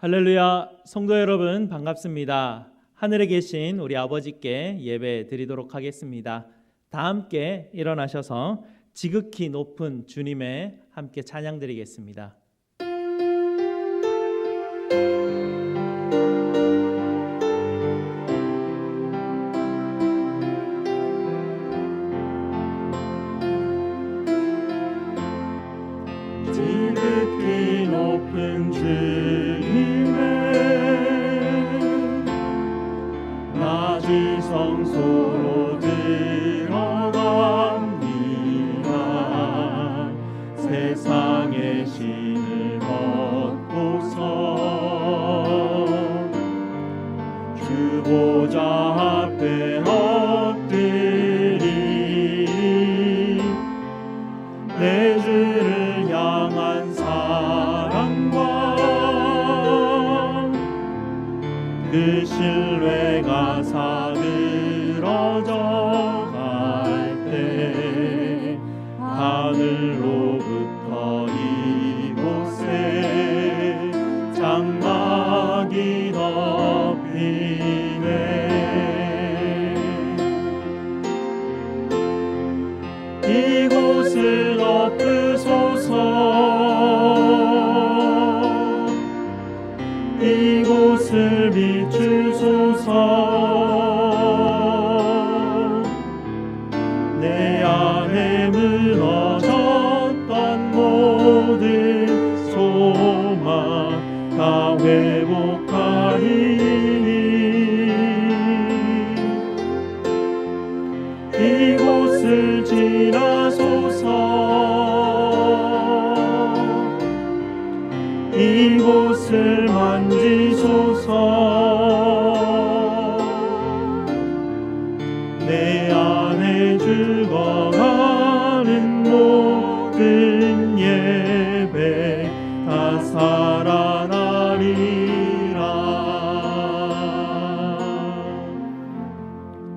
할렐루야, 성도 여러분 반갑습니다. 하늘에 계신 우리 아버지께 예배 드리도록 하겠습니다. 다 함께 일어나셔서 지극히 높은 주님의 함께 찬양 드리겠습니다. 지극히 높은 주님의 낮은 성소로 들어갑니다. 세상의 신을 벗고서 주 보좌 앞에 엎드리 내 주를 향한 사랑과 그 신뢰가 사그러져 갈 때 하늘로부터 이곳에 장막이 덮이네. 이곳을 덮으소서. 이곳을 비추소서. 내 안에 무너졌던 모든 소망 다 회복하리니 이곳을 지나소서. 이곳을 만지소서. 내 안에 죽어가는 모든 예배 다 살아나리라.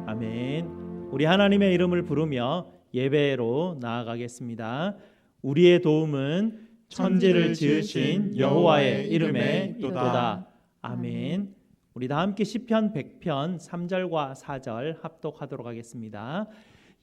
아멘. 우리 하나님의 이름을 부르며 예배로 나아가겠습니다. 우리의 도움은 천지를 지으신 여호와의 이름에 있도다. 아멘. 우리 다 함께 시편 100편 3절과 4절 합독하도록 하겠습니다.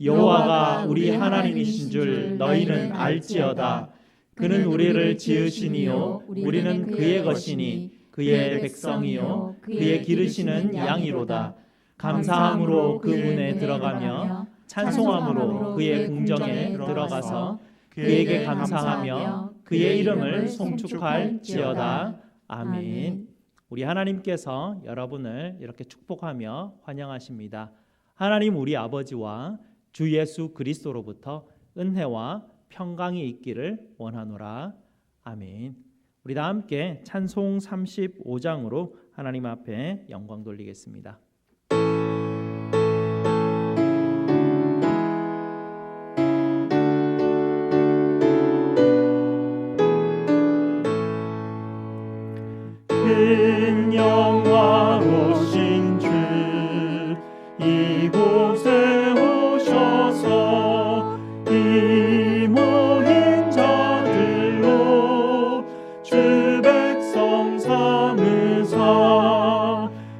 여호와가 우리 하나님이신 줄 너희는 알지어다. 그는 우리를 지으시니요 우리는 그의 것이니 그의 백성이요 그의 기르시는 양이로다. 감사함으로 그 문에 들어가며 찬송함으로 그의 궁정에 들어가서 그에게 감사하며 그의 이름을 송축할지어다. 아멘. 우리 하나님께서 여러분을 이렇게 축복하며 환영하십니다. 하나님 우리 아버지와 주 예수 그리스도로부터 은혜와 평강이 있기를 원하노라. 아멘. 우리 다 함께 찬송 35장으로 하나님 앞에 영광 돌리겠습니다. 큰 영화로신 주 이곳에 오셔서 이 모인 자들로 주 백성 삼으사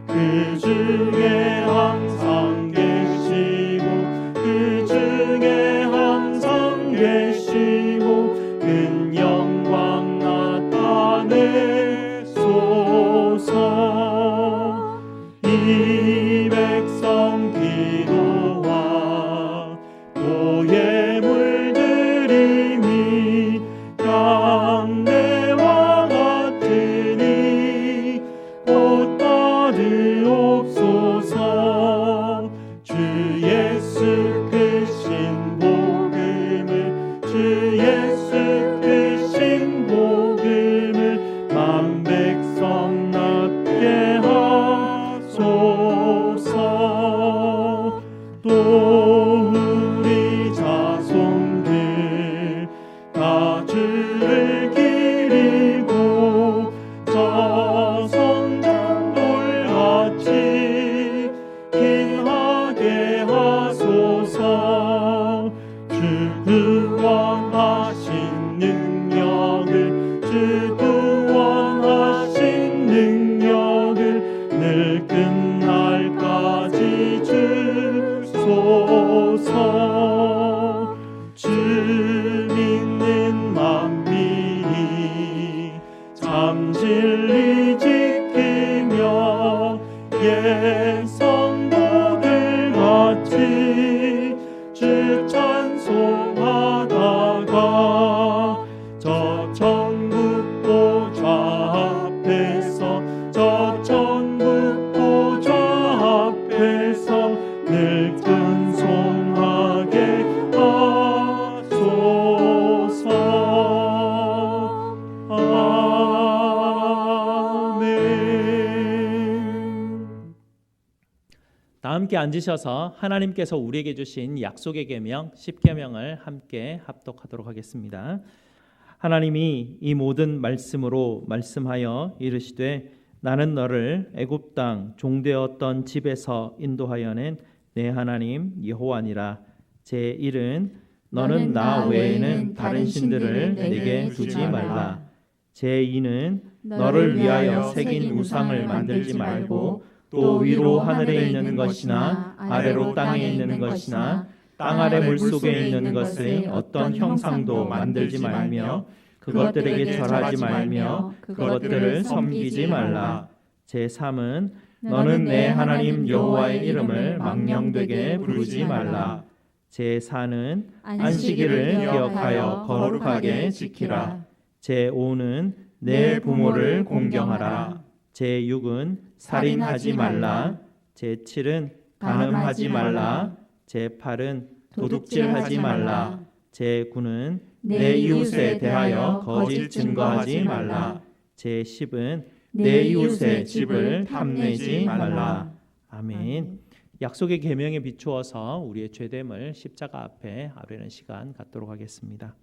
그 중에 항상 계시고 그 중에 항상 계시고 큰 영광 나타내 이 백성 기도와 또 예물 드리며 하나님이 양떼와 같으니 곧 받으옵소서. 주 예수 크신 복음을 주 예수 크신 복음을 만 백성 낫게 하소서. 또 우리 자손들 다 주를 기리고 저 성전돌같이 긴하게 하소서. 주 구원하신 능력을 주 구원하신 능력을 늘 끝날까지 주소서. 주 믿는 만민이 참 진리 지키며 옛 성도들 같이 주 찬송하다가 저 천국 보좌 앞에서 저 천국 보좌 앞에서 늘 찬송하게 하소서. 아멘. 다 함께 앉으셔서 하나님께서 우리에게 주신 약속의 계명 10계명을 함께 합독하도록 하겠습니다. 하나님이 이 모든 말씀으로 말씀하여 이르시되 나는 너를 애굽 땅 종되었던 집에서 인도하여 낸 내 하나님 여호와니라. 제1은 너는 나 외에는 다른 신들을 내게 두지 말라. 제2는 너를 위하여 새긴 우상을 만들지 말고 또 위로 하늘에 있는 것이나 아래로 땅에 있는 것이나 땅 아래 물속에 있는 것의 어떤 형상도 만들지 말며 그것들에게 절하지 말며 그것들을 섬기지 말라. 제3은 너는 내 하나님 여호와의 이름을 망령되게 부르지 말라. 제4는 안식일을 기억하여 거룩하게 지키라. 제5는 내 부모를 공경하라. 제6은 살인하지 말라. 제7은 간음하지 말라. 제8은 도둑질하지 말라. 제9는 내 이웃에 대하여 거짓 증거하지 말라. 제10은 내 이웃의 집을 탐내지 말라. 아멘. 약속의 계명에 비추어서 우리의 죄됨을 십자가 앞에 아뢰는 시간 갖도록 하겠습니다.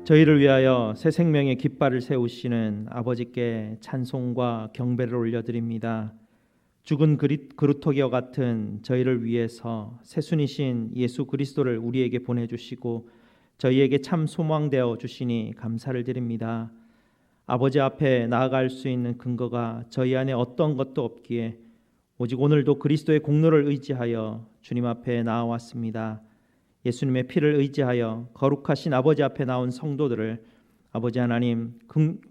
저희를 위하여 새 생명의 깃발을 세우시는 아버지께 찬송과 경배를 올려드립니다. 죽은 그루터기와 같은 저희를 위해서 새순이신 예수 그리스도를 우리에게 보내주시고 저희에게 참 소망되어 주시니 감사를 드립니다. 아버지 앞에 나아갈 수 있는 근거가 저희 안에 어떤 것도 없기에 오직 오늘도 그리스도의 공로를 의지하여 주님 앞에 나아왔습니다. 예수님의 피를 의지하여 거룩하신 아버지 앞에 나온 성도들을 아버지 하나님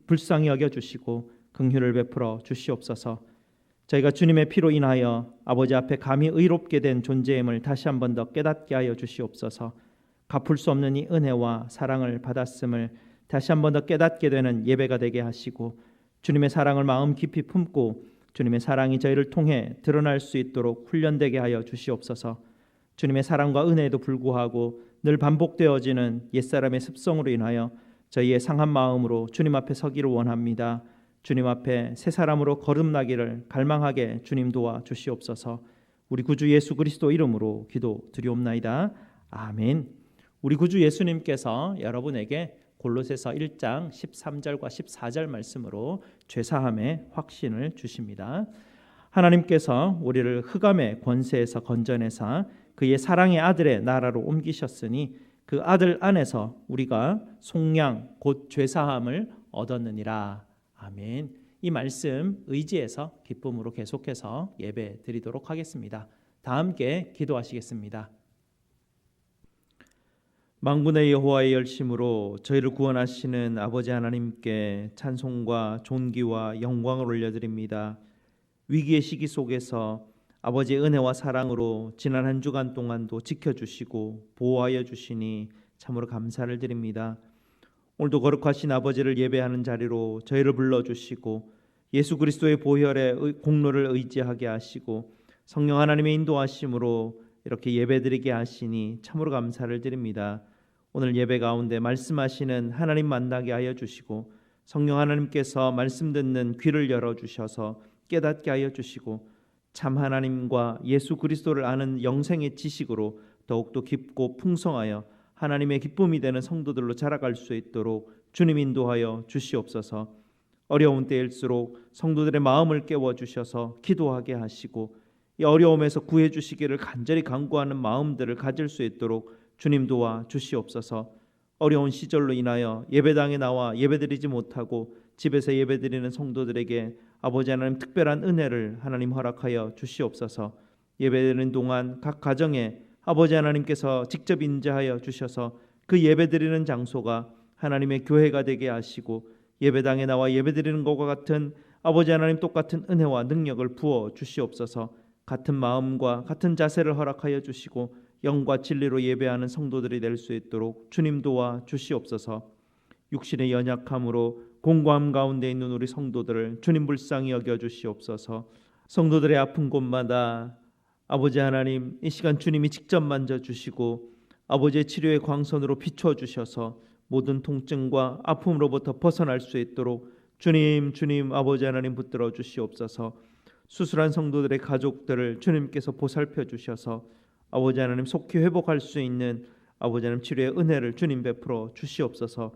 불쌍히 여겨주시고 긍휼을 베풀어 주시옵소서. 저희가 주님의 피로 인하여 아버지 앞에 감히 의롭게 된 존재임을 다시 한 번 더 깨닫게 하여 주시옵소서. 갚을 수 없는 이 은혜와 사랑을 받았음을 다시 한 번 더 깨닫게 되는 예배가 되게 하시고 주님의 사랑을 마음 깊이 품고 주님의 사랑이 저희를 통해 드러날 수 있도록 훈련되게 하여 주시옵소서. 주님의 사랑과 은혜에도 불구하고 늘 반복되어지는 옛사람의 습성으로 인하여 저희의 상한 마음으로 주님 앞에 서기를 원합니다. 주님 앞에 새 사람으로 거듭나기를 갈망하게 주님 도와 주시옵소서. 우리 구주 예수 그리스도 이름으로 기도드리옵나이다. 아멘. 우리 구주 예수님께서 여러분에게 골로새서 1장 13절과 14절 말씀으로 죄사함의 확신을 주십니다. 하나님께서 우리를 흑암의 권세에서 건져내사 그의 사랑의 아들의 나라로 옮기셨으니 그 아들 안에서 우리가 속량 곧 죄사함을 얻었느니라. 아멘. 이 말씀 의지해서 기쁨으로 계속해서 예배 드리도록 하겠습니다. 다 함께 기도하시겠습니다. 만군의 여호와의 열심으로 저희를 구원하시는 아버지 하나님께 찬송과 존귀와 영광을 올려드립니다. 위기의 시기 속에서 아버지의 은혜와 사랑으로 지난 한 주간 동안도 지켜주시고 보호하여 주시니 참으로 감사를 드립니다. 오늘도 거룩하신 아버지를 예배하는 자리로 저희를 불러주시고 예수 그리스도의 보혈의 공로를 의지하게 하시고 성령 하나님의 인도하심으로 이렇게 예배드리게 하시니 참으로 감사를 드립니다. 오늘 예배 가운데 말씀하시는 하나님 만나게 하여 주시고 성령 하나님께서 말씀 듣는 귀를 열어주셔서 깨닫게 하여 주시고 참 하나님과 예수 그리스도를 아는 영생의 지식으로 더욱더 깊고 풍성하여 하나님의 기쁨이 되는 성도들로 자라갈 수 있도록 주님 인도하여 주시옵소서. 어려운 때일수록 성도들의 마음을 깨워주셔서 기도하게 하시고 이 어려움에서 구해주시기를 간절히 간구하는 마음들을 가질 수 있도록 주님 도와 주시옵소서. 어려운 시절로 인하여 예배당에 나와 예배드리지 못하고 집에서 예배드리는 성도들에게 아버지 하나님 특별한 은혜를 하나님 허락하여 주시옵소서. 예배드리는 동안 각 가정에 아버지 하나님께서 직접 인자하여 주셔서 그 예배드리는 장소가 하나님의 교회가 되게 하시고 예배당에 나와 예배드리는 것과 같은 아버지 하나님 똑같은 은혜와 능력을 부어 주시옵소서. 같은 마음과 같은 자세를 허락하여 주시고 영과 진리로 예배하는 성도들이 될 수 있도록 주님 도와 주시옵소서. 육신의 연약함으로 공고함 가운데 있는 우리 성도들을 주님 불쌍히 여겨 주시옵소서. 성도들의 아픈 곳마다 아버지 하나님 이 시간 주님이 직접 만져주시고 아버지의 치료의 광선으로 비춰 주셔서 모든 통증과 아픔으로부터 벗어날 수 있도록 주님 아버지 하나님 붙들어 주시옵소서. 수술한 성도들의 가족들을 주님께서 보살펴 주셔서 아버지 하나님 속히 회복할 수 있는 아버지 하나님 치료의 은혜를 주님 베풀어 주시옵소서.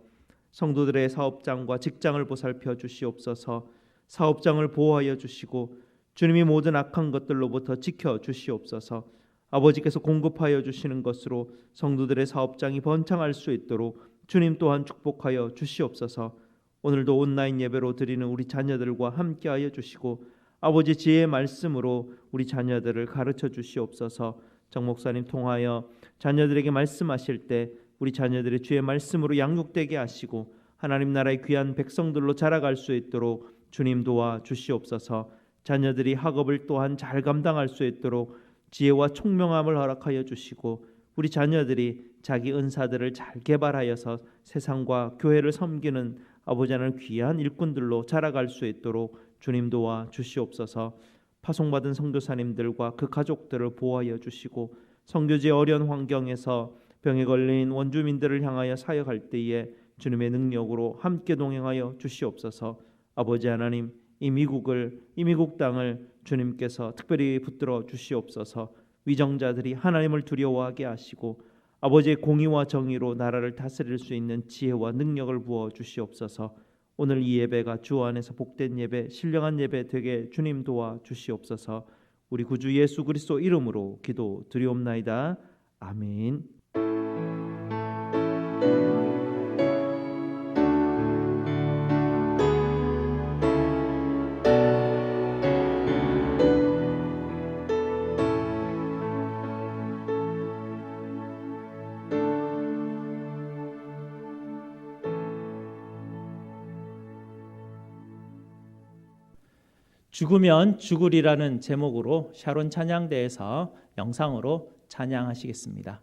성도들의 사업장과 직장을 보살펴 주시옵소서. 사업장을 보호하여 주시고 주님이 모든 악한 것들로부터 지켜 주시옵소서. 아버지께서 공급하여 주시는 것으로 성도들의 사업장이 번창할 수 있도록 주님 또한 축복하여 주시옵소서. 오늘도 온라인 예배로 드리는 우리 자녀들과 함께하여 주시고 아버지 지혜의 말씀으로 우리 자녀들을 가르쳐 주시옵소서. 정 목사님 통하여 자녀들에게 말씀하실 때 우리 자녀들의 주의 말씀으로 양육되게 하시고 하나님 나라의 귀한 백성들로 자라갈 수 있도록 주님 도와 주시옵소서. 자녀들이 학업을 또한 잘 감당할 수 있도록 지혜와 총명함을 허락하여 주시고 우리 자녀들이 자기 은사들을 잘 개발하여서 세상과 교회를 섬기는 아버지 하나님 귀한 일꾼들로 자라갈 수 있도록 주님 도와 주시옵소서. 파송받은 선교사님들과 그 가족들을 보호하여 주시고 선교지의 어려운 환경에서 병에 걸린 원주민들을 향하여 사역할 때에 주님의 능력으로 함께 동행하여 주시옵소서. 아버지 하나님 이 미국 땅을 주님께서 특별히 붙들어 주시옵소서. 위정자들이 하나님을 두려워하게 하시고 아버지의 공의와 정의로 나라를 다스릴 수 있는 지혜와 능력을 부어 주시옵소서. 오늘 이 예배가 주 안에서 복된 예배, 신령한 예배 되게 주님 도와 주시옵소서. 우리 구주 예수 그리스도 이름으로 기도 드리옵나이다. 아멘. 죽으면 죽으리라는 제목으로 샤론 찬양대에서 영상으로 찬양하시겠습니다.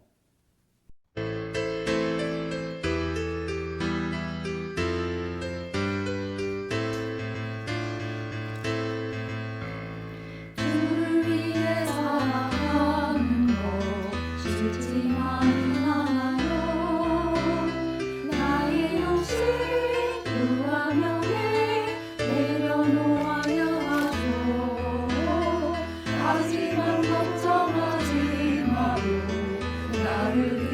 나를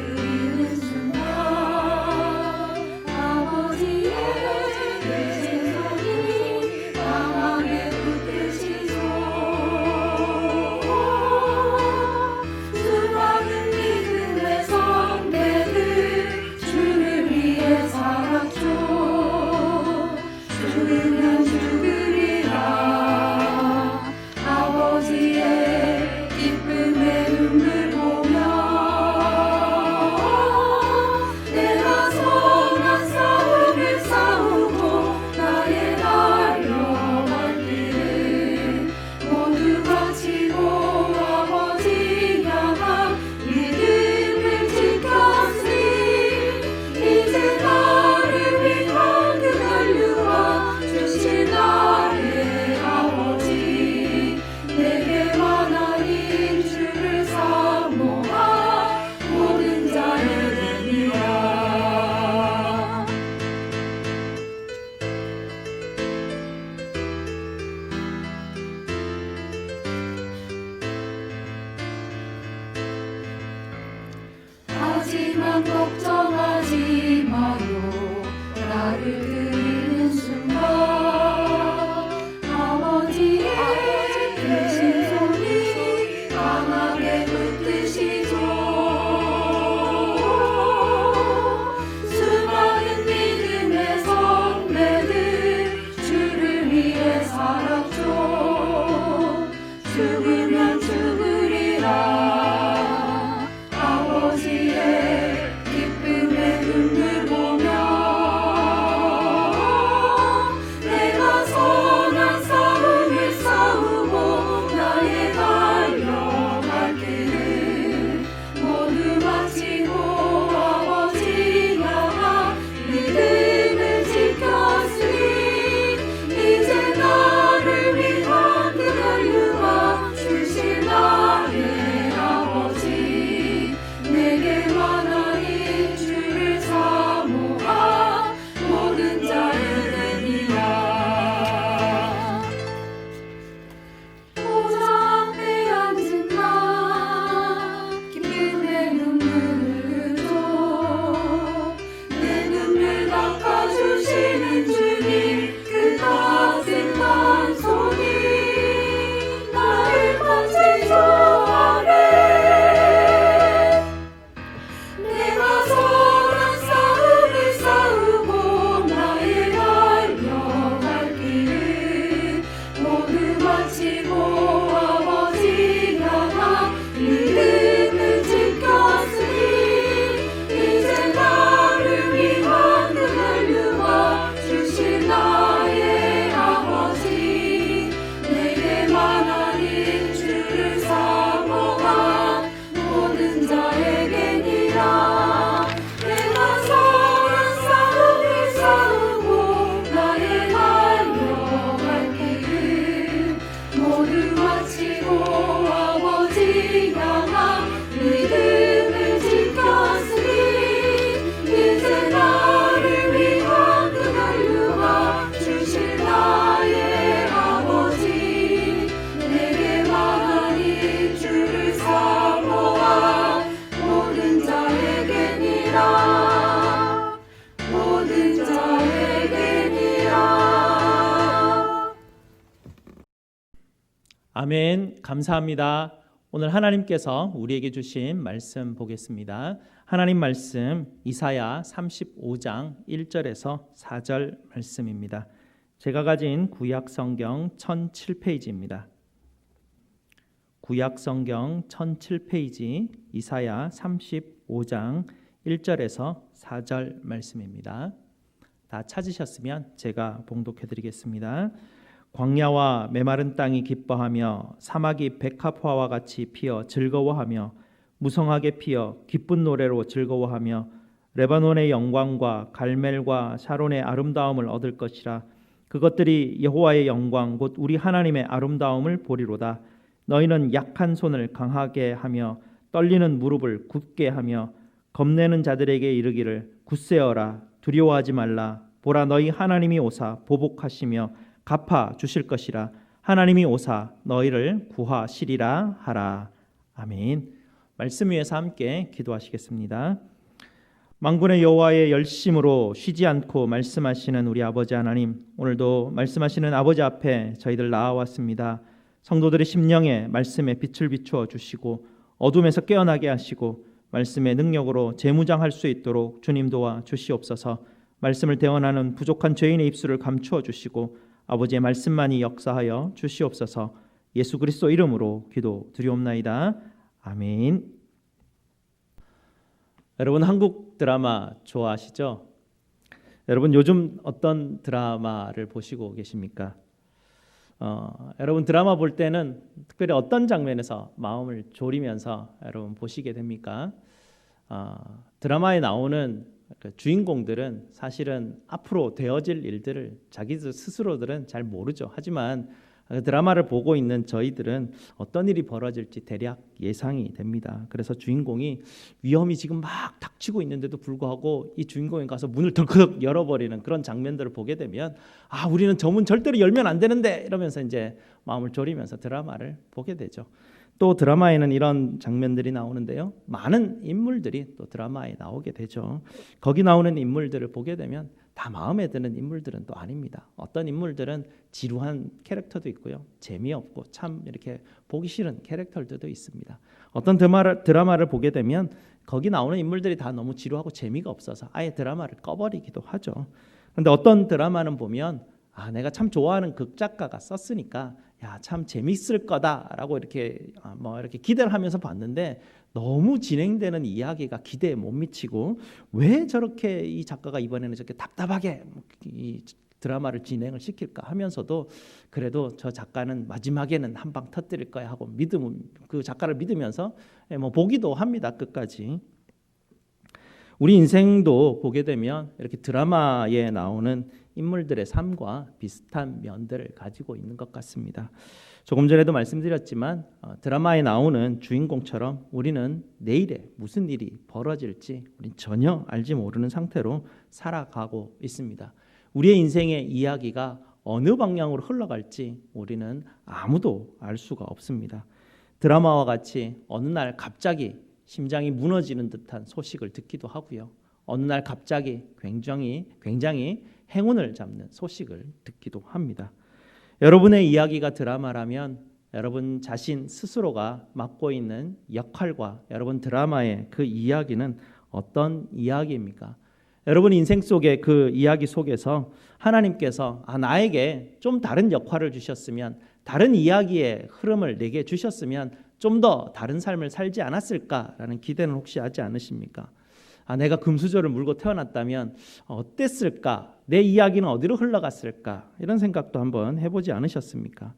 아멘. 감사합니다. 오늘 하나님께서 우리에게 주신 말씀 보겠습니다. 하나님 말씀 이사야 35장 1절에서 4절 말씀입니다. 제가 가진 구약 성경 1007페이지입니다. 구약 성경 1007페이지 이사야 35장 1절에서 4절 말씀입니다. 다 찾으셨으면 제가 봉독해 드리겠습니다. 광야와 메마른 땅이 기뻐하며 사막이 백합화와 같이 피어 즐거워하며 무성하게 피어 기쁜 노래로 즐거워하며 레바논의 영광과 갈멜과 샤론의 아름다움을 얻을 것이라. 그것들이 여호와의 영광 곧 우리 하나님의 아름다움을 보리로다. 너희는 약한 손을 강하게 하며 떨리는 무릎을 굳게 하며 겁내는 자들에게 이르기를 굳세어라 두려워하지 말라. 보라 너희 하나님이 오사 보복하시며 갚아 주실 것이라. 하나님이 오사 너희를 구하시리라 하라. 아멘. 말씀 위에서 함께 기도하시겠습니다. 만군의 여호와의 열심으로 쉬지 않고 말씀하시는 우리 아버지 하나님, 오늘도 말씀하시는 아버지 앞에 저희들 나아왔습니다. 성도들의 심령에 말씀의 빛을 비추어 주시고 어둠에서 깨어나게 하시고 말씀의 능력으로 재무장할 수 있도록 주님 도와 주시옵소서. 말씀을 대언하는 부족한 죄인의 입술을 감추어 주시고 아버지의 말씀만이 역사하여 주시옵소서. 예수 그리스도 이름으로 기도드리옵나이다. 아멘. 여러분 한국 드라마 좋아하시죠? 여러분 요즘 어떤 드라마를 보시고 계십니까? 여러분 드라마 볼 때는 특별히 어떤 장면에서 마음을 졸이면서 여러분 보시게 됩니까? 드라마에 나오는 그 주인공들은 사실은 앞으로 되어질 일들을 자기들 스스로들은 잘 모르죠. 하지만 드라마를 보고 있는 저희들은 어떤 일이 벌어질지 대략 예상이 됩니다. 그래서 주인공이 위험이 지금 막 닥치고 있는데도 불구하고 이 주인공이 가서 문을 덜컥 열어버리는 그런 장면들을 보게 되면 우리는 저 문 절대로 열면 안 되는데 이러면서 이제 마음을 졸이면서 드라마를 보게 되죠. 또 드라마에는 이런 장면들이 나오는데요. 많은 인물들이 또 드라마에 나오게 되죠. 거기 나오는 인물들을 보게 되면 다 마음에 드는 인물들은 또 아닙니다. 어떤 인물들은 지루한 캐릭터도 있고요. 재미없고 참 이렇게 보기 싫은 캐릭터들도 있습니다. 어떤 드라마를 보게 되면 거기 나오는 인물들이 다 너무 지루하고 재미가 없어서 아예 드라마를 꺼버리기도 하죠. 그런데 어떤 드라마는 보면 내가 참 좋아하는 극작가가 썼으니까 참 재밌을 거다라고 이렇게 이렇게 기대를 하면서 봤는데 너무 진행되는 이야기가 기대에 못 미치고 왜 저렇게 이 작가가 이번에는 저렇게 답답하게 이 드라마를 진행을 시킬까 하면서도 그래도 저 작가는 마지막에는 한 방 터뜨릴 거야 하고 그 작가를 믿으면서 보기도 합니다. 끝까지. 우리 인생도 보게 되면 이렇게 드라마에 나오는 인물들의 삶과 비슷한 면들을 가지고 있는 것 같습니다. 조금 전에도 말씀드렸지만 드라마에 나오는 주인공처럼 우리는 내일에 무슨 일이 벌어질지 우린 전혀 알지 모르는 상태로 살아가고 있습니다. 우리의 인생의 이야기가 어느 방향으로 흘러갈지 우리는 아무도 알 수가 없습니다. 드라마와 같이 어느 날 갑자기 심장이 무너지는 듯한 소식을 듣기도 하고요. 어느 날 갑자기 굉장히 행운을 잡는 소식을 듣기도 합니다. 여러분의 이야기가 드라마라면 여러분 자신 스스로가 맡고 있는 역할과 여러분 드라마의 그 이야기는 어떤 이야기입니까? 여러분 인생 속의 그 이야기 속에서 하나님께서 나에게 좀 다른 역할을 주셨으면, 다른 이야기의 흐름을 내게 주셨으면 좀 더 다른 삶을 살지 않았을까라는 기대는 혹시 하지 않으십니까? 내가 금수저를 물고 태어났다면 어땠을까? 내 이야기는 어디로 흘러갔을까? 이런 생각도 한번 해보지 않으셨습니까?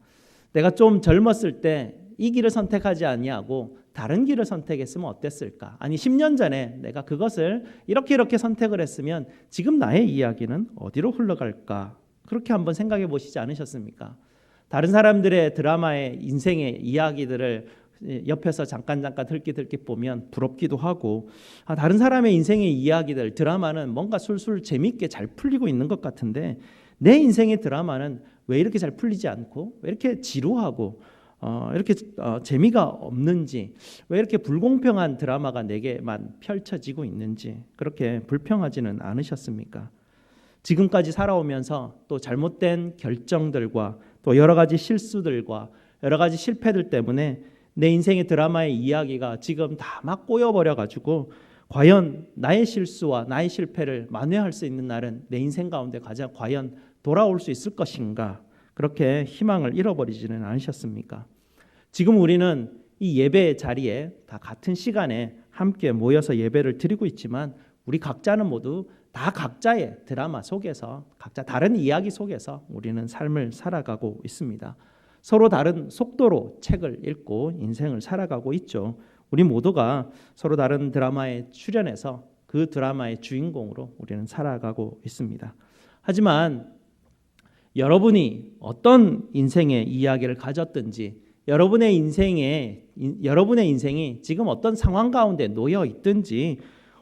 내가 좀 젊었을 때 이 길을 선택하지 아니하고 다른 길을 선택했으면 어땠을까? 아니 10년 전에 내가 그것을 이렇게 선택을 했으면 지금 나의 이야기는 어디로 흘러갈까? 그렇게 한번 생각해 보시지 않으셨습니까? 다른 사람들의 드라마의 인생의 이야기들을 옆에서 잠깐 흘끼 보면 부럽기도 하고, 다른 사람의 인생의 이야기들, 드라마는 뭔가 술술 재밌게 잘 풀리고 있는 것 같은데 내 인생의 드라마는 왜 이렇게 잘 풀리지 않고 왜 이렇게 지루하고 이렇게 재미가 없는지, 왜 이렇게 불공평한 드라마가 내게만 펼쳐지고 있는지 그렇게 불평하지는 않으셨습니까? 지금까지 살아오면서 또 잘못된 결정들과 또 여러 가지 실수들과 여러 가지 실패들 때문에 내 인생의 드라마의 이야기가 지금 다 막 꼬여버려가지고 과연 나의 실수와 나의 실패를 만회할 수 있는 날은 내 인생 가운데 과연 돌아올 수 있을 것인가, 그렇게 희망을 잃어버리지는 않으셨습니까? 지금 우리는 이 예배 자리에 다 같은 시간에 함께 모여서 예배를 드리고 있지만 우리 각자는 모두 다 각자의 드라마 속에서 각자 다른 이야기 속에서 우리는 삶을 살아가고 있습니다. 서로 다른 속도로 책을 읽고 인생을 살아가고 있죠. 우리 모두가 서로 다른 드라마에 출연해서 그 드라마의 주인공으로 우리는 살아가고 있습니다. 하지만 여러분이 어떤 인생의 이야기를 가졌든지, 여러분의 인생이 지금 어떤 상황 가운데 놓여 있든지,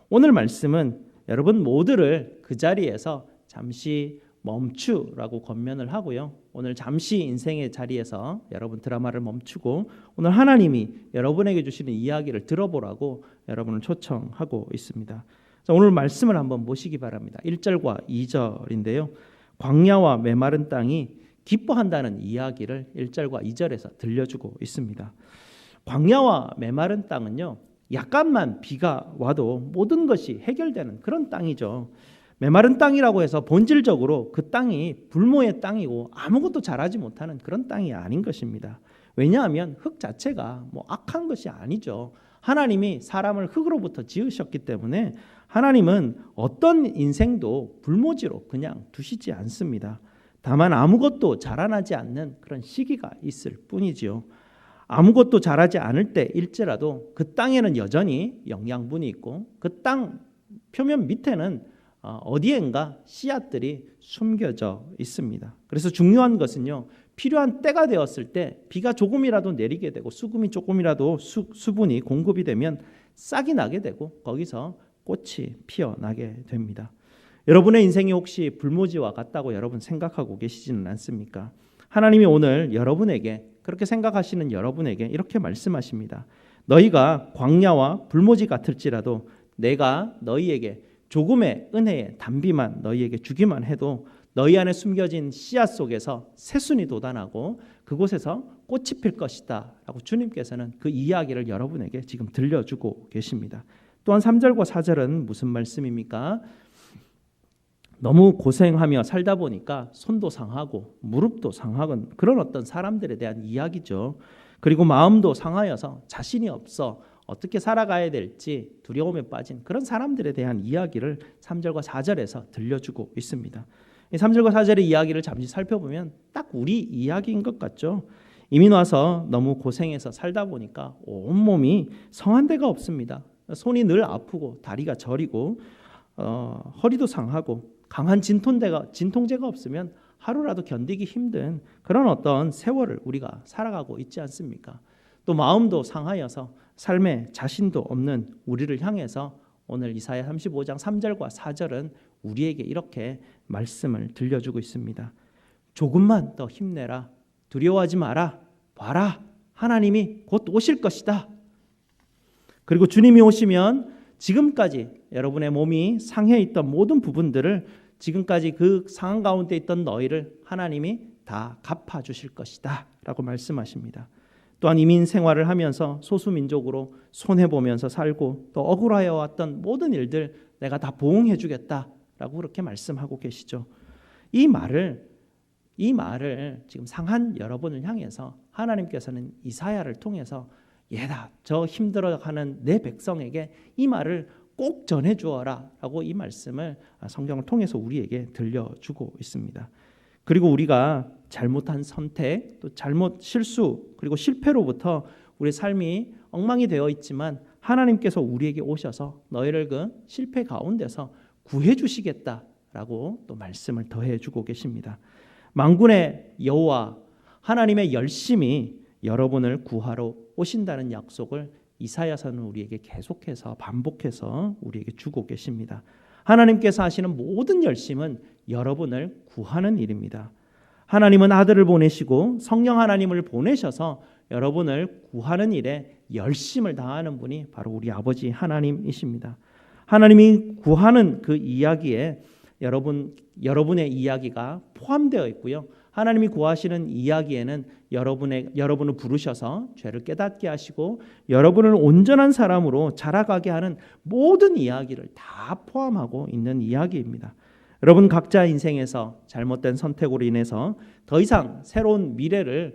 오늘 말씀은 여러분 모두를 그 자리에서 잠시 멈추라고 권면을 하고요. 오늘 잠시 인생의 자리에서 여러분 드라마를 멈추고 오늘 하나님이 여러분에게 주시는 이야기를 들어보라고 여러분을 초청하고 있습니다. 자, 오늘 말씀을 한번 보시기 바랍니다. 1절과 2절인데요. 광야와 메마른 땅이 기뻐한다는 이야기를 1절과 2절에서 들려주고 있습니다. 광야와 메마른 땅은요, 약간만 비가 와도 모든 것이 해결되는 그런 땅이죠. 메마른 땅이라고 해서 본질적으로 그 땅이 불모의 땅이고 아무것도 자라지 못하는 그런 땅이 아닌 것입니다. 왜냐하면 흙 자체가 악한 것이 아니죠. 하나님이 사람을 흙으로부터 지으셨기 때문에 하나님은 어떤 인생도 불모지로 그냥 두시지 않습니다. 다만 아무것도 자라나지 않는 그런 시기가 있을 뿐이지요. 아무것도 자라지 않을 때일지라도 그 땅에는 여전히 영양분이 있고 그 땅 표면 밑에는 어디엔가 씨앗들이 숨겨져 있습니다. 그래서 중요한 것은요, 필요한 때가 되었을 때 비가 조금이라도 내리게 되고 수금이 조금이라도 수분이 공급이 되면 싹이 나게 되고 거기서 꽃이 피어나게 됩니다. 여러분의 인생이 혹시 불모지와 같다고 여러분 생각하고 계시지는 않습니까? 하나님이 오늘 여러분에게, 그렇게 생각하시는 여러분에게 이렇게 말씀하십니다. 너희가 광야와 불모지 같을지라도 내가 너희에게 조금의 은혜의 단비만 너희에게 주기만 해도 너희 안에 숨겨진 씨앗 속에서 새순이 돋아나고 그곳에서 꽃이 필 것이다 라고 주님께서는 그 이야기를 여러분에게 지금 들려주고 계십니다. 또한 3절과 4절은 무슨 말씀입니까? 너무 고생하며 살다 보니까 손도 상하고 무릎도 상하건 그런 어떤 사람들에 대한 이야기죠. 그리고 마음도 상하여서 자신이 없어 어떻게 살아가야 될지 두려움에 빠진 그런 사람들에 대한 이야기를 3절과 4절에서 들려주고 있습니다. 이 3절과 4절의 이야기를 잠시 살펴보면 딱 우리 이야기인 것 같죠. 이민 와서 너무 고생해서 살다 보니까 온몸이 성한 데가 없습니다. 손이 늘 아프고 다리가 저리고 허리도 상하고 강한 진통제가 없으면 하루라도 견디기 힘든 그런 어떤 세월을 우리가 살아가고 있지 않습니까? 또 마음도 상하여서 삶에 자신도 없는 우리를 향해서 오늘 이사야 35장 3절과 4절은 우리에게 이렇게 말씀을 들려주고 있습니다. 조금만 더 힘내라. 두려워하지 마라. 봐라. 하나님이 곧 오실 것이다. 그리고 주님이 오시면 지금까지 여러분의 몸이 상해 있던 모든 부분들을, 지금까지 그 상황 가운데 있던 너희를 하나님이 다 갚아주실 것이다 라고 말씀하십니다. 또한 이민 생활을 하면서 소수민족으로 손해보면서 살고 또 억울하여 왔던 모든 일들 내가 다 보응해 주겠다라고 그렇게 말씀하고 계시죠. 이 말을 지금 상한 여러분을 향해서 하나님께서는 이사야를 통해서 얘다, 저 힘들어하는 내 백성에게 이 말을 꼭 전해 주어라 라고 이 말씀을 성경을 통해서 우리에게 들려주고 있습니다. 그리고 우리가 잘못한 선택, 또 실수, 그리고 실패로부터 우리 삶이 엉망이 되어 있지만 하나님께서 우리에게 오셔서 너희를 그 실패 가운데서 구해 주시겠다라고 또 말씀을 더해 주고 계십니다. 만군의 여호와 하나님의 열심히 여러분을 구하러 오신다는 약속을 이사야서는 우리에게 계속해서 반복해서 우리에게 주고 계십니다. 하나님께서 하시는 모든 열심은 여러분을 구하는 일입니다. 하나님은 아들을 보내시고 성령 하나님을 보내셔서 여러분을 구하는 일에 열심을 다하는 분이 바로 우리 아버지 하나님이십니다. 하나님이 구하는 그 이야기에 여러분의 이야기가 포함되어 있고요. 하나님이 구하시는 이야기에는 여러분을 부르셔서 죄를 깨닫게 하시고 여러분을 온전한 사람으로 자라가게 하는 모든 이야기를 다 포함하고 있는 이야기입니다. 여러분 각자 인생에서 잘못된 선택으로 인해서 더 이상 새로운 미래를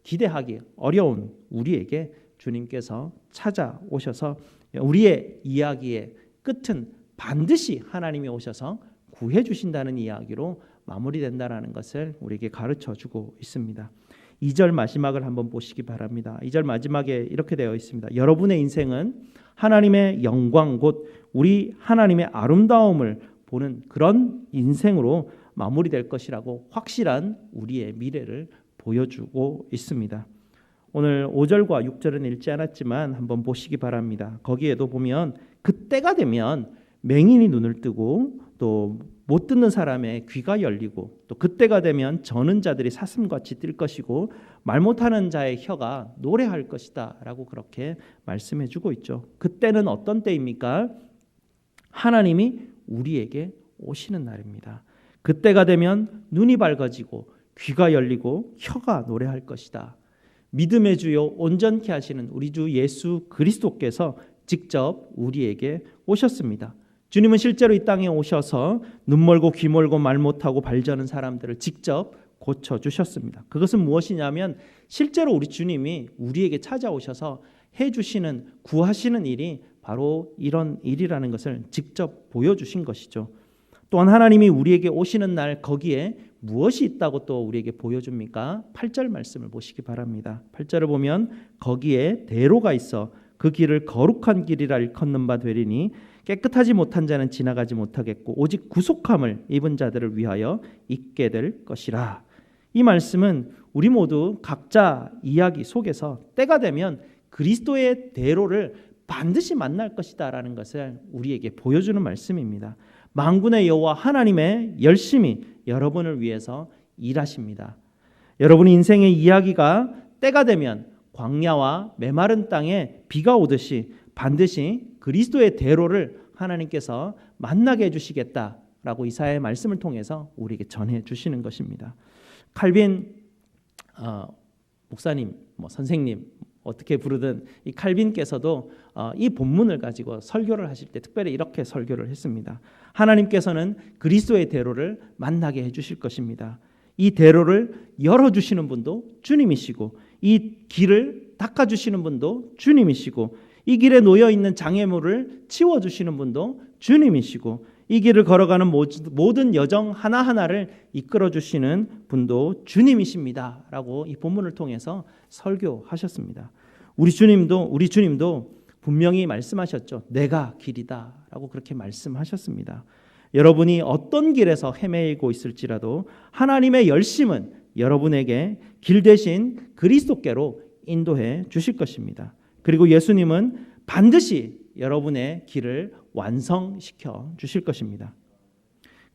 기대하기 어려운 우리에게 주님께서 찾아오셔서 우리의 이야기의 끝은 반드시 하나님이 오셔서 구해 주신다는 이야기로 마무리된다라는 것을 우리에게 가르쳐주고 있습니다. 2절 마지막을 한번 보시기 바랍니다. 2절 마지막에 이렇게 되어 있습니다. 여러분의 인생은 하나님의 영광 곧 우리 하나님의 아름다움을 보는 그런 인생으로 마무리될 것이라고 확실한 우리의 미래를 보여주고 있습니다. 오늘 5절과 6절은 읽지 않았지만 한번 보시기 바랍니다. 거기에도 보면 그때가 되면 맹인이 눈을 뜨고 또 못 듣는 사람의 귀가 열리고 또 그때가 되면 저는 자들이 사슴같이 뛸 것이고 말 못하는 자의 혀가 노래할 것이다 라고 그렇게 말씀해 주고 있죠. 그때는 어떤 때입니까? 하나님이 우리에게 오시는 날입니다. 그때가 되면 눈이 밝아지고 귀가 열리고 혀가 노래할 것이다. 믿음의 주요 온전케 하시는 우리 주 예수 그리스도께서 직접 우리에게 오셨습니다. 주님은 실제로 이 땅에 오셔서 눈 멀고 귀 멀고 말 못하고 발저는 사람들을 직접 고쳐주셨습니다. 그것은 무엇이냐면 실제로 우리 주님이 우리에게 찾아오셔서 해주시는 구하시는 일이 바로 이런 일이라는 것을 직접 보여주신 것이죠. 또한 하나님이 우리에게 오시는 날 거기에 무엇이 있다고 또 우리에게 보여줍니까? 8절 말씀을 보시기 바랍니다. 8절을 보면 거기에 대로가 있어 그 길을 거룩한 길이라 일컫는 바 되리니 깨끗하지 못한 자는 지나가지 못하겠고 오직 구속함을 입은 자들을 위하여 있게 될 것이라. 이 말씀은 우리 모두 각자 이야기 속에서 때가 되면 그리스도의 대로를 반드시 만날 것이다 라는 것을 우리에게 보여주는 말씀입니다. 만군의 여호와 하나님의 열심히 여러분을 위해서 일하십니다. 여러분의 인생의 이야기가 때가 되면 광야와 메마른 땅에 비가 오듯이 반드시 그리스도의 대로를 하나님께서 만나게 해주시겠다라고 이사야의 말씀을 통해서 우리에게 전해 주시는 것입니다. 칼빈 목사님, 선생님 어떻게 부르든 이 칼빈께서도 이 본문을 가지고 설교를 하실 때 특별히 이렇게 설교를 했습니다. 하나님께서는 그리스도의 대로를 만나게 해주실 것입니다. 이 대로를 열어주시는 분도 주님이시고 이 길을 닦아주시는 분도 주님이시고 이 길에 놓여있는 장애물을 치워주시는 분도 주님이시고 이 길을 걸어가는 모든 여정 하나하나를 이끌어주시는 분도 주님이십니다 라고 이 본문을 통해서 설교하셨습니다. 우리 주님도 분명히 말씀하셨죠. 내가 길이다 라고 그렇게 말씀하셨습니다. 여러분이 어떤 길에서 헤매고 있을지라도 하나님의 열심은 여러분에게 길 대신 그리스도께로 인도해 주실 것입니다. 그리고 예수님은 반드시 여러분의 길을 완성시켜 주실 것입니다.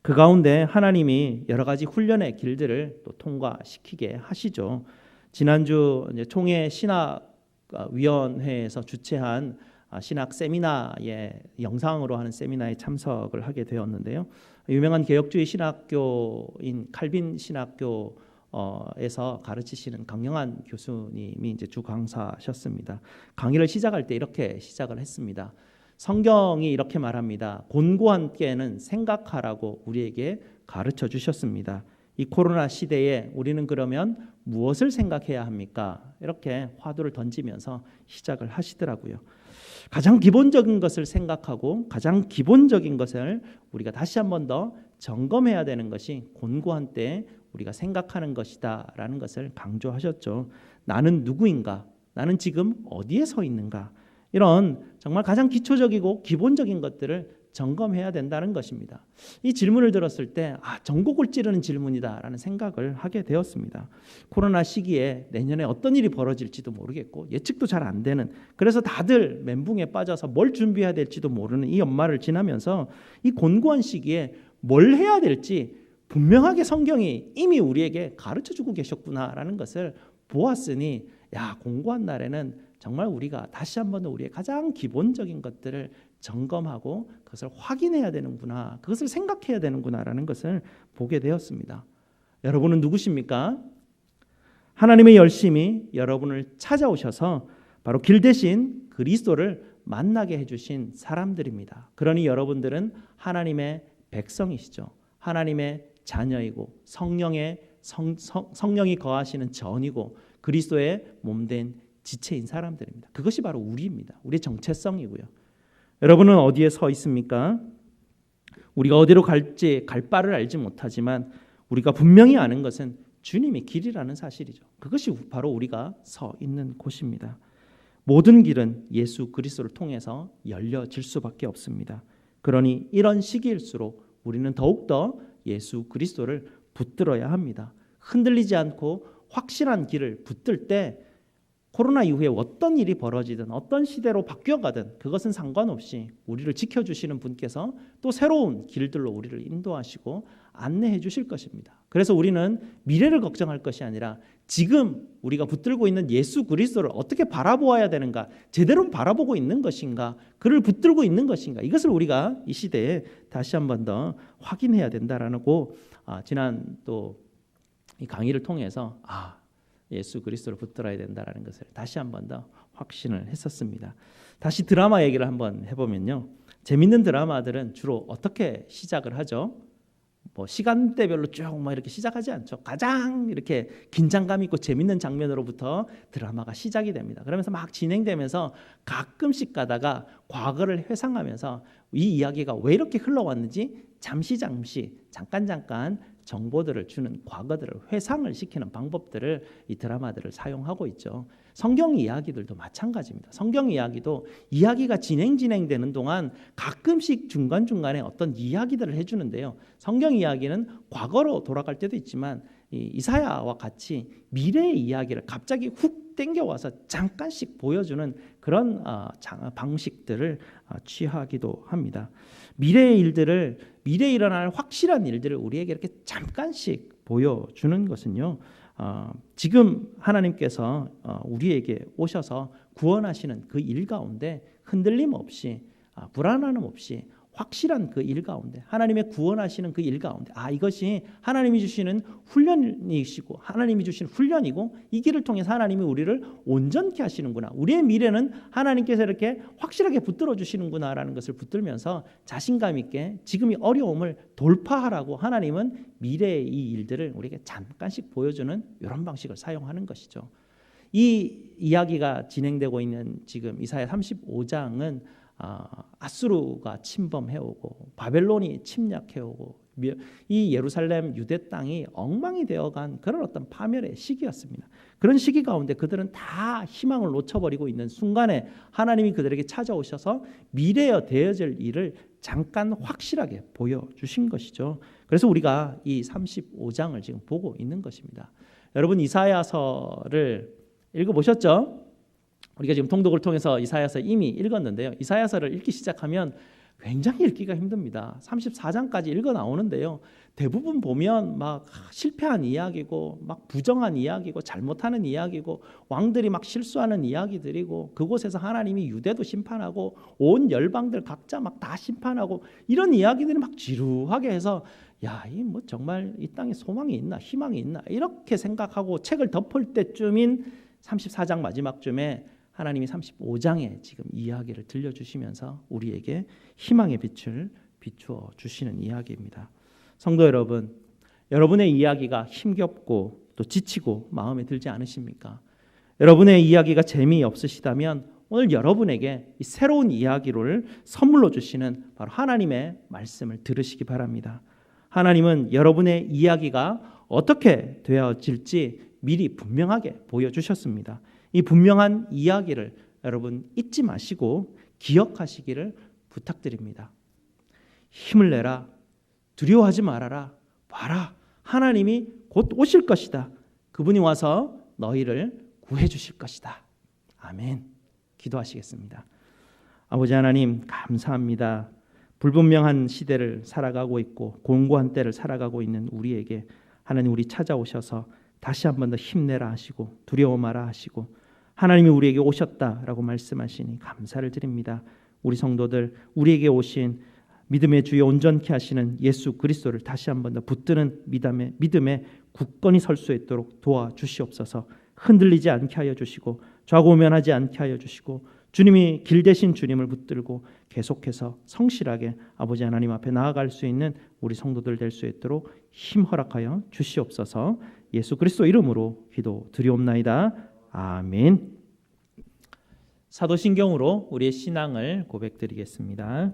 그 가운데 하나님이 여러 가지 훈련의 길들을 또 통과시키게 하시죠. 지난주 총회 신학위원회에서 주최한 신학 세미나의 영상으로 하는 세미나에 참석을 하게 되었는데요. 유명한 개혁주의 신학교인 칼빈 신학교에서 가르치시는 강영한 교수님이 이제 주 강사셨습니다. 강의를 시작할 때 이렇게 시작을 했습니다. 성경이 이렇게 말합니다. 곤고한 깨는 생각하라고 우리에게 가르쳐 주셨습니다. 이 코로나 시대에 우리는 그러면 무엇을 생각해야 합니까? 이렇게 화두를 던지면서 시작을 하시더라고요. 가장 기본적인 것을 생각하고 가장 기본적인 것을 우리가 다시 한 번 더 점검해야 되는 것이 곤고한 때에 우리가 생각하는 것이다 라는 것을 강조하셨죠. 나는 누구인가? 나는 지금 어디에 서 있는가? 이런 정말 가장 기초적이고 기본적인 것들을 점검해야 된다는 것입니다. 이 질문을 들었을 때 전곡을 찌르는 질문이다라는 생각을 하게 되었습니다. 코로나 시기에 내년에 어떤 일이 벌어질지도 모르겠고 예측도 잘 안 되는, 그래서 다들 멘붕에 빠져서 뭘 준비해야 될지도 모르는 이 연말을 지나면서 이 곤고한 시기에 뭘 해야 될지 분명하게 성경이 이미 우리에게 가르쳐주고 계셨구나라는 것을 보았으니 곤고한 날에는 정말 우리가 다시 한번 우리의 가장 기본적인 것들을 점검하고 그것을 확인해야 되는구나, 그것을 생각해야 되는구나라는 것을 보게 되었습니다. 여러분은 누구십니까? 하나님의 열심히 여러분을 찾아오셔서 바로 길 대신 그리스도를 만나게 해주신 사람들입니다. 그러니 여러분들은 하나님의 백성이시죠. 하나님의 자녀이고 성령이 거하시는 전이고 그리스도의 몸된 지체인 사람들입니다. 그것이 바로 우리입니다. 우리의 정체성이고요. 여러분은 어디에 서 있습니까? 우리가 어디로 갈지 갈 바를 알지 못하지만 우리가 분명히 아는 것은 주님이 길이라는 사실이죠. 그것이 바로 우리가 서 있는 곳입니다. 모든 길은 예수 그리스도를 통해서 열려질 수밖에 없습니다. 그러니 이런 시기일수록 우리는 더욱더 예수 그리스도를 붙들어야 합니다. 흔들리지 않고 확실한 길을 붙들 때 코로나 이후에 어떤 일이 벌어지든 어떤 시대로 바뀌어가든 그것은 상관없이 우리를 지켜주시는 분께서 또 새로운 길들로 우리를 인도하시고 안내해 주실 것입니다. 그래서 우리는 미래를 걱정할 것이 아니라 지금 우리가 붙들고 있는 예수 그리스도를 어떻게 바라보아야 되는가, 제대로 바라보고 있는 것인가, 그를 붙들고 있는 것인가, 이것을 우리가 이 시대에 다시 한 번 더 확인해야 된다라고 지난 또 이 강의를 통해서 예수 그리스도를 붙들어야 된다라는 것을 다시 한 번 더 확신을 했었습니다. 다시 드라마 얘기를 한번 해보면요, 재밌는 드라마들은 주로 어떻게 시작을 하죠? 뭐 시간대별로 쭉 이렇게 시작하지 않죠. 가장 이렇게 긴장감 있고 재밌는 장면으로부터 드라마가 시작이 됩니다. 그러면서 막 진행되면서 가끔씩 가다가 과거를 회상하면서 이 이야기가 왜 이렇게 흘러왔는지 잠깐 정보들을 주는, 과거들을 회상을 시키는 방법들을 이 드라마들을 사용하고 있죠. 성경 이야기들도 마찬가지입니다. 성경 이야기도 이야기가 진행되는 동안 가끔씩 중간중간에 어떤 이야기들을 해주는데요. 성경 이야기는 과거로 돌아갈 때도 있지만 이사야와 같이 미래의 이야기를 갑자기 훅 땡겨와서 잠깐씩 보여주는 그런 방식들을 취하기도 합니다. 미래에 일어날 확실한 일들을 우리에게 이렇게 잠깐씩 보여주는 것은요, 지금 하나님께서 우리에게 오셔서 구원하시는 그 일 가운데 흔들림 없이, 불안함 없이 확실한 그 일 가운데, 하나님의 구원하시는 그 일 가운데, 이것이 하나님이 주시는 훈련이시고 하나님이 주시는 훈련이고 이 길을 통해서 하나님이 우리를 온전케 하시는구나, 우리의 미래는 하나님께서 이렇게 확실하게 붙들어 주시는구나라는 것을 붙들면서 자신감 있게 지금의 어려움을 돌파하라고 하나님은 미래의 이 일들을 우리에게 잠깐씩 보여주는 이런 방식을 사용하는 것이죠. 이 이야기가 진행되고 있는 지금 이사야 35장은 아수르가 침범해오고 바벨론이 침략해오고 이 예루살렘 유대 땅이 엉망이 되어간 그런 어떤 파멸의 시기였습니다. 그런 시기 가운데 그들은 다 희망을 놓쳐버리고 있는 순간에 하나님이 그들에게 찾아오셔서 미래에 되어질 일을 잠깐 확실하게 보여주신 것이죠. 그래서 우리가 이 35장을 지금 보고 있는 것입니다. 여러분 이사야서를 읽어보셨죠? 우리가 지금 통독을 통해서 이사야서 이미 읽었는데요. 이사야서를 읽기 시작하면 굉장히 읽기가 힘듭니다. 34장까지 읽어 나오는데요. 대부분 보면 막 실패한 이야기고 막 부정한 이야기고 잘못하는 이야기고 왕들이 막 실수하는 이야기들이고 그곳에서 하나님이 유대도 심판하고 온 열방들 각자 막 다 심판하고 이런 이야기들이 막 지루하게 해서 이 뭐 정말 이 땅에 소망이 있나 희망이 있나 이렇게 생각하고 책을 덮을 때쯤인 34장 마지막쯤에 하나님이 35장에 지금 이야기를 들려주시면서 우리에게 희망의 빛을 비추어 주시는 이야기입니다. 성도 여러분, 여러분의 이야기가 힘겹고 또 지치고 마음에 들지 않으십니까? 여러분의 이야기가 재미없으시다면 오늘 여러분에게 이 새로운 이야기를 선물로 주시는 바로 하나님의 말씀을 들으시기 바랍니다. 하나님은 여러분의 이야기가 어떻게 되어질지 미리 분명하게 보여주셨습니다. 이 분명한 이야기를 여러분 잊지 마시고 기억하시기를 부탁드립니다. 힘을 내라. 두려워하지 말아라. 봐라. 하나님이 곧 오실 것이다. 그분이 와서 너희를 구해 주실 것이다. 아멘. 기도하시겠습니다. 아버지 하나님 감사합니다. 불분명한 시대를 살아가고 있고 공고한 때를 살아가고 있는 우리에게 하나님 우리 찾아오셔서 다시 한 번 더 힘내라 하시고 두려워 마라 하시고 하나님이 우리에게 오셨다라고 말씀하시니 감사를 드립니다. 우리 성도들 우리에게 오신 믿음의 주여 온전케 하시는 예수 그리스도를 다시 한 번 더 붙드는 믿음의 굳건히 설 수 있도록 도와주시옵소서. 흔들리지 않게 하여 주시고 좌고우면하지 않게 하여 주시고 주님이 길 대신 주님을 붙들고 계속해서 성실하게 아버지 하나님 앞에 나아갈 수 있는 우리 성도들 될 수 있도록 힘 허락하여 주시옵소서. 예수 그리스도 이름으로 기도드리옵나이다. 아멘. 사도신경으로 우리의 신앙을 고백드리겠습니다.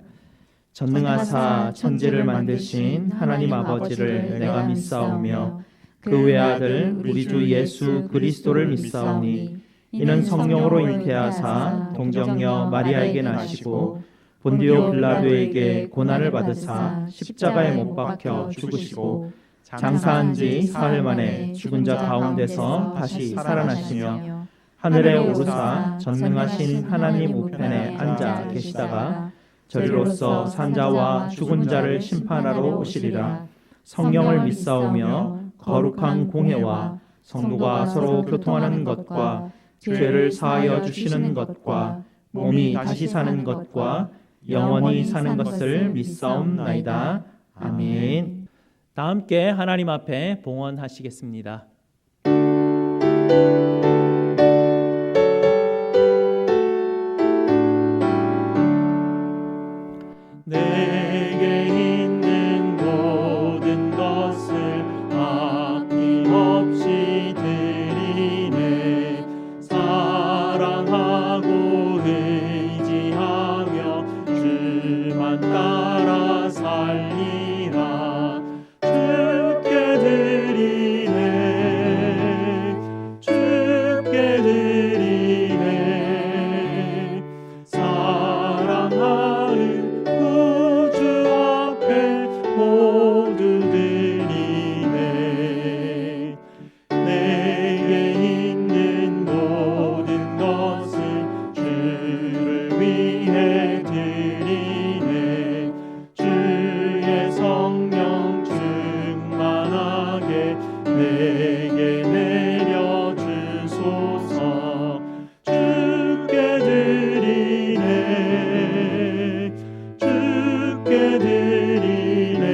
전능하사 천지를 만드신 하나님 아버지를 내가 믿사오며 그 외아들 우리 주 예수 그리스도를 믿사오니 이는 성령으로 잉태하사 동정녀 마리아에게 나시고 본디오 빌라도에게 고난을 받으사 십자가에 못 박혀 죽으시고 장사한 지 사흘 만에 죽은 자 가운데서 다시 살아나시며 하늘에 오르사 전능하신 하나님 우편에 앉아 계시다가 저리로서 산자와 죽은 자를 심판하러 오시리라. 성령을 믿사오며 거룩한 공회와 성도가 서로 교통하는 것과 죄를 사하여 주시는 것과 몸이 다시 사는 것과 영원히 사는 것을 믿사옵나이다. 아멘. 다 함께 하나님 앞에 봉헌하시겠습니다. 내게 있는 모든 것을 아낌없이 드리네. 사랑하고 의지하며 주만 따라 살리라. 주께 드리네. 주께 드리네. 사랑하는 구주 앞에 모두 드리네. 내게 있는 모든 것을 주를 위해 드리네. 주의 성령 충만하게 내게 내려주소서. 주께 드리네. 주께 드리네.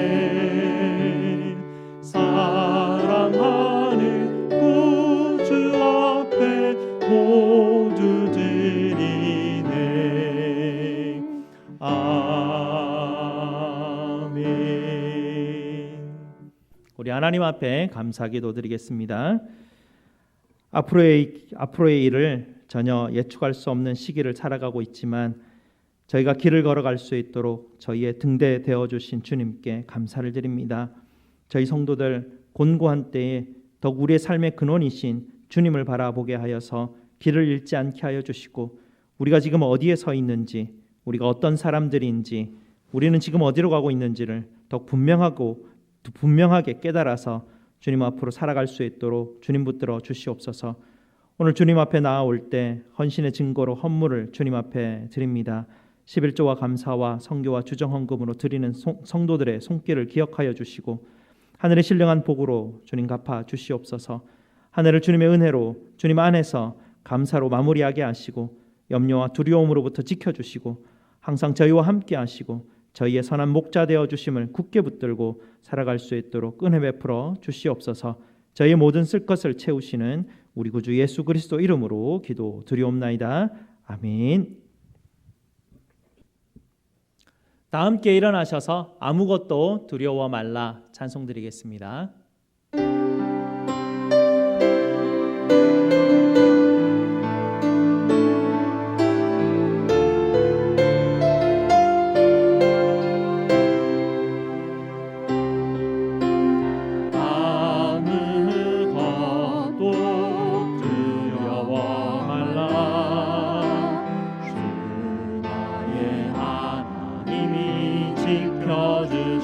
사랑하는 구주 앞에 모두 드리네. 아멘. 우리 하나님 앞에 감사기도 드리겠습니다. 앞으로의 일을 전혀 예측할 수 없는 시기를 살아가고 있지만 저희가 길을 걸어갈 수 있도록 저희의 등대 되어주신 주님께 감사를 드립니다. 저희 성도들 곤고한 때에 더욱 우리의 삶의 근원이신 주님을 바라보게 하여서 길을 잃지 않게 하여 주시고 우리가 지금 어디에 서 있는지 우리가 어떤 사람들인지 우리는 지금 어디로 가고 있는지를 더욱 분명하게 깨달아서 주님 앞으로 살아갈 수 있도록 주님 붙들어 주시옵소서. 오늘 주님 앞에 나아올 때 헌신의 증거로 헌물을 주님 앞에 드립니다. 11조와 감사와 성교와 주정헌금으로 드리는 성도들의 손길을 기억하여 주시고 하늘의 신령한 복으로 주님 갚아 주시옵소서. 하늘을 주님의 은혜로 주님 안에서 감사로 마무리하게 하시고 염려와 두려움으로부터 지켜주시고 항상 저희와 함께 하시고 저희의 선한 목자 되어 주심을 굳게 붙들고 살아갈 수 있도록 은혜 베풀어 주시옵소서. 저희의 모든 쓸 것을 채우시는 우리 구주 예수 그리스도 이름으로 기도드리옵나이다. 아멘. 다 함께 일어나셔서 아무것도 두려워 말라 찬송 드리겠습니다.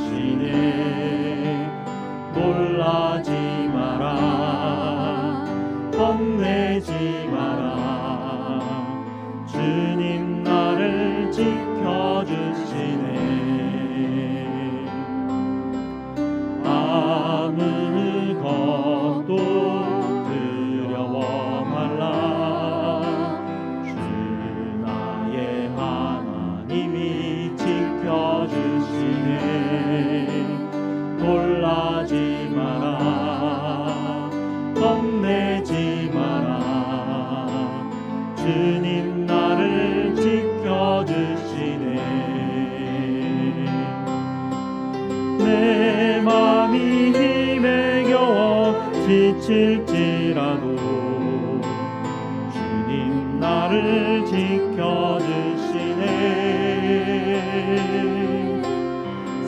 지켜주시네. 놀라지 마라. 겁내지 마라. 주님 나를 지켜주시네. 아무것도 두려워 말라. 주 나의 하나님이 지켜주시네. 놀라지 마라. 주님 나를 지켜주시네. 내 맘이 힘에 겨워 지칠지라도 주님 나를 지켜주시네.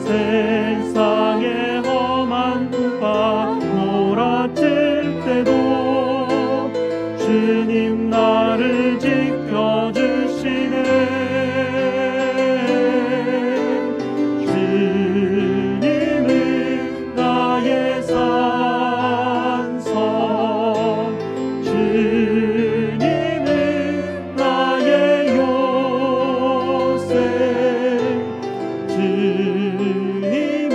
세상의 험한 풍파 몰아칠 때도 주님 나를 지켜주시네. 주님은 나의 산성, 주님은 나의 요새, 주님은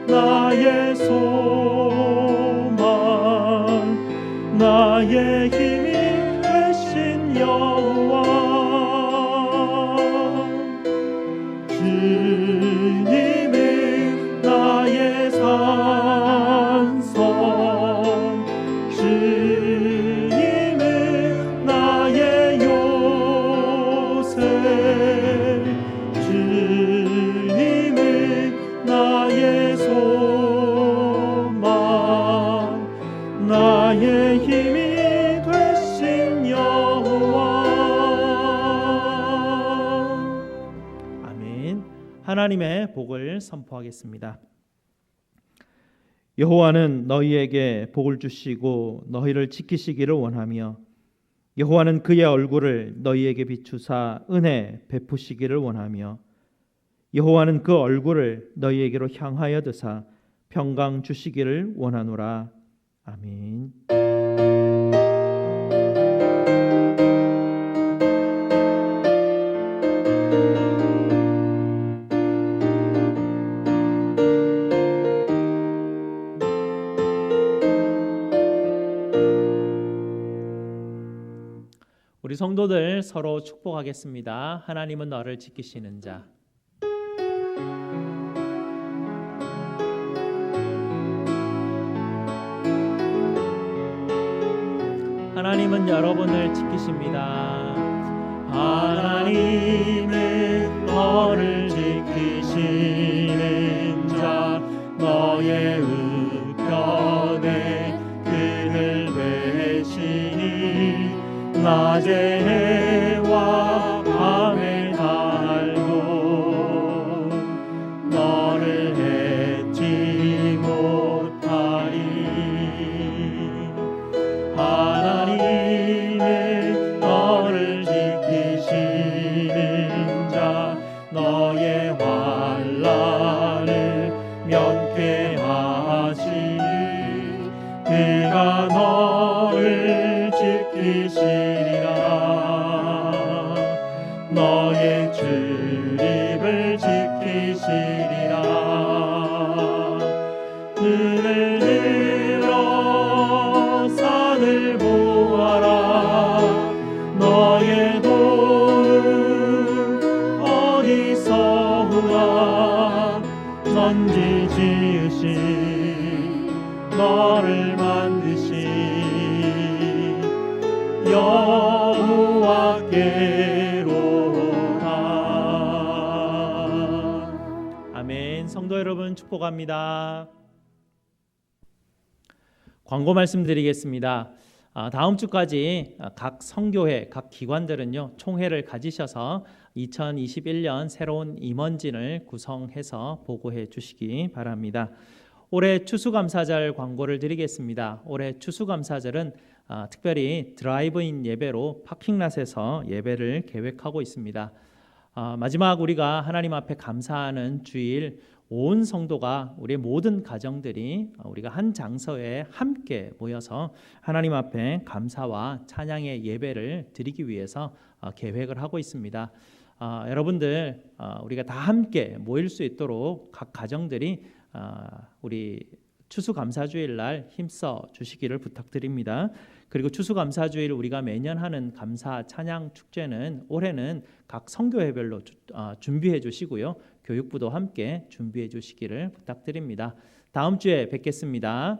나의 소망, 나의 힘이 되신 여호와. 주님은 나의 산성, 주님은 나의 요새, 주님은 나의 소망, 나의 힘이 되신 여호와. 아멘. 하나님의 복을 선포하겠습니다. 여호와는 너희에게 복을 주시고 너희를 지키시기를 원하며 여호와는 그의 얼굴을 너희에게 비추사 은혜 베푸시기를 원하며 여호와는 그 얼굴을 너희에게로 향하여 드사 평강 주시기를 원하노라. 아멘. 우리 성도들 서로 축복하겠습니다. 하나님은 너를 지키시는 자. 하나님은 여러분을 지키십니다. 하나님은 너를 지키시는 자, 너의 우편에 그늘 되시니 낮에 해와 밤에 달고 너를 해치 못하리. 하나님은 너를 지키시는 자, 너의 환난을 면케하시니 그가 너를 지키시리라. 너의 출입을 지키시리라. 눈을 들어 산을 보아라. 너의 도움 어디서 오나. 천지 지으신 너를 만드신 여호와께로다. 아멘. 성도 여러분 축복합니다. 광고 말씀드리겠습니다. 다음 주까지 각 선교회, 각 기관들은요 총회를 가지셔서 2021년 새로운 임원진을 구성해서 보고해 주시기 바랍니다. 올해 추수감사절 광고를 드리겠습니다. 올해 추수감사절은 특별히 드라이브인 예배로 파킹랏에서 예배를 계획하고 있습니다. 마지막 우리가 하나님 앞에 감사하는 주일, 온 성도가 우리의 모든 가정들이 우리가 한 장소에 함께 모여서 하나님 앞에 감사와 찬양의 예배를 드리기 위해서 계획을 하고 있습니다. 여러분들 우리가 다 함께 모일 수 있도록 각 가정들이 우리 추수감사주일 날 힘써 주시기를 부탁드립니다. 그리고 추수감사주일 우리가 매년 하는 감사 찬양 축제는 올해는 각 선교회별로 준비해 주시고요. 교육부도 함께 준비해 주시기를 부탁드립니다. 다음 주에 뵙겠습니다.